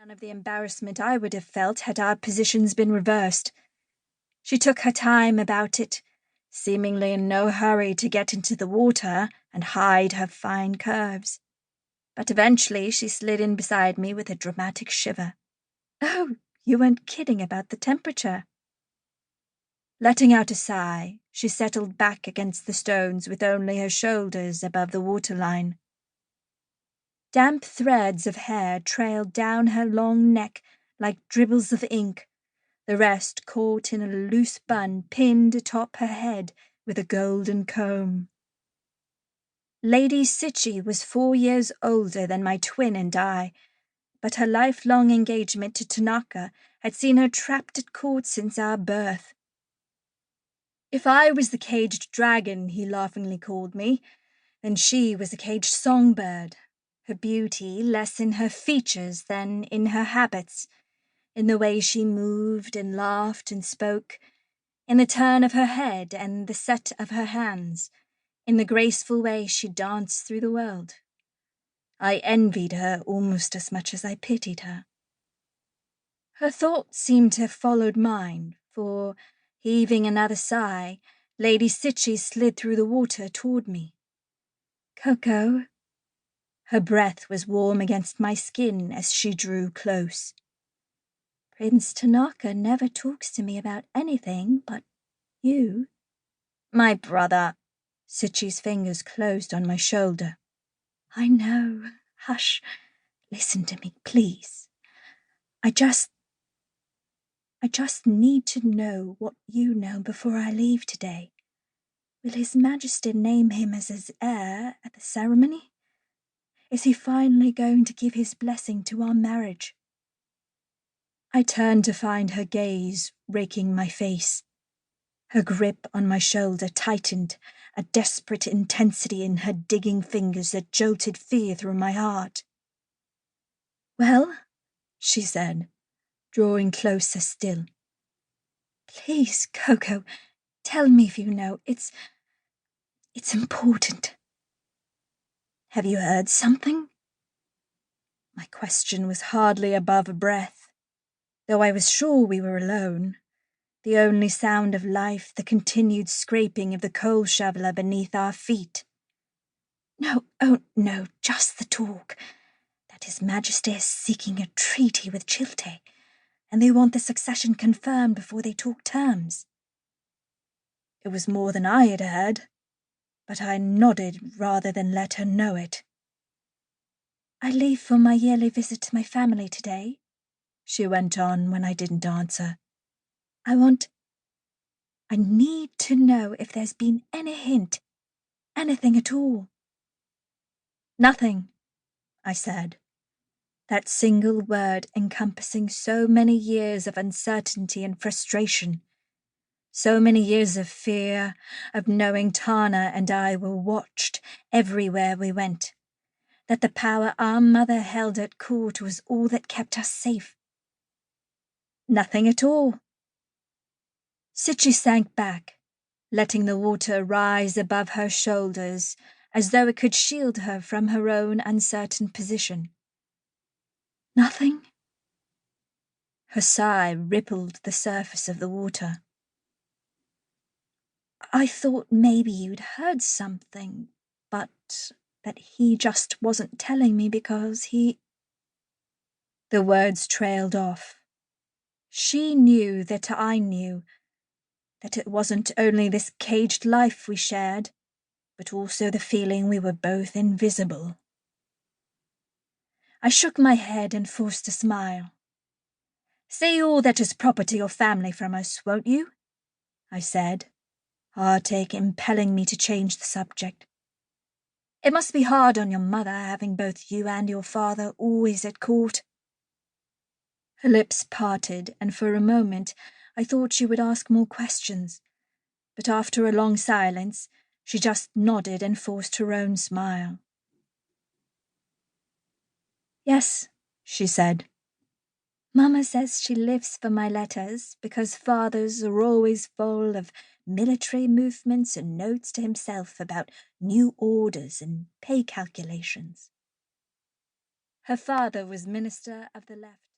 none of the embarrassment I would have felt had our positions been reversed. She took her time about it, seemingly in no hurry to get into the water and hide her fine curves. But eventually she slid in beside me with a dramatic shiver. "Oh, you weren't kidding about the temperature." Letting out a sigh, she settled back against the stones with only her shoulders above the waterline. Damp threads of hair trailed down her long neck like dribbles of ink, the rest caught in a loose bun pinned atop her head with a golden comb. Lady Ts'ai was 4 years older than my twin and I, but her lifelong engagement to Tanaka had seen her trapped at court since our birth. If I was the caged dragon, he laughingly called me, then she was a caged songbird, her beauty less in her features than in her habits, in the way she moved and laughed and spoke, in the turn of her head and the set of her hands, in the graceful way she danced through the world. I envied her almost as much as I pitied her. Her thoughts seemed to have followed mine, for, heaving another sigh, Lady Ts'ai slid through the water toward me. "Coco." Her breath was warm against my skin as she drew close. "Prince Tanaka never talks to me about anything but you." "My brother." Ts'ai's fingers closed on my shoulder. "I know. Hush. Listen to me, please. I just need to know what you know before I leave today. Will His Majesty name him as his heir at the ceremony? Is he finally going to give his blessing to our marriage?" I turned to find her gaze raking my face. Her grip on my shoulder tightened, a desperate intensity in her digging fingers that jolted fear through my heart. "Well," she said, drawing closer still. "Please, Coco, tell me if you know. It's important." "Have you heard something?" My question was hardly above a breath, though I was sure we were alone. The only sound of life, the continued scraping of the coal shoveler beneath our feet. "No, oh no, just the talk. That His Majesty is seeking a treaty with Chiltae, and they want the succession confirmed before they talk terms." It was more than I had heard, but I nodded rather than let her know it. "I leave for my yearly visit to my family today," she went on when I didn't answer. I need to know if there's been any hint, anything at all." "Nothing," I said. That single word encompassing so many years of uncertainty and frustration, so many years of fear, of knowing Tana and I were watched everywhere we went, that the power our mother held at court was all that kept us safe. "Nothing at all." Ts'ai sank back, letting the water rise above her shoulders as though it could shield her from her own uncertain position. "Nothing?" Her sigh rippled the surface of the water. "I thought maybe you'd heard something, but that he just wasn't telling me because he—" The words trailed off. She knew that I knew, that it wasn't only this caged life we shared, but also the feeling we were both invisible. I shook my head and forced a smile. "Say all that is proper to your family from us, won't you?" I said, heartache impelling me to change the subject. "It must be hard on your mother having both you and your father always at court." Her lips parted, and for a moment I thought she would ask more questions, but after a long silence she just nodded and forced her own smile. "Yes," she said. "Mama says she lives for my letters because father's are always full of military movements and notes to himself about new orders and pay calculations." Her father was Minister of the Left.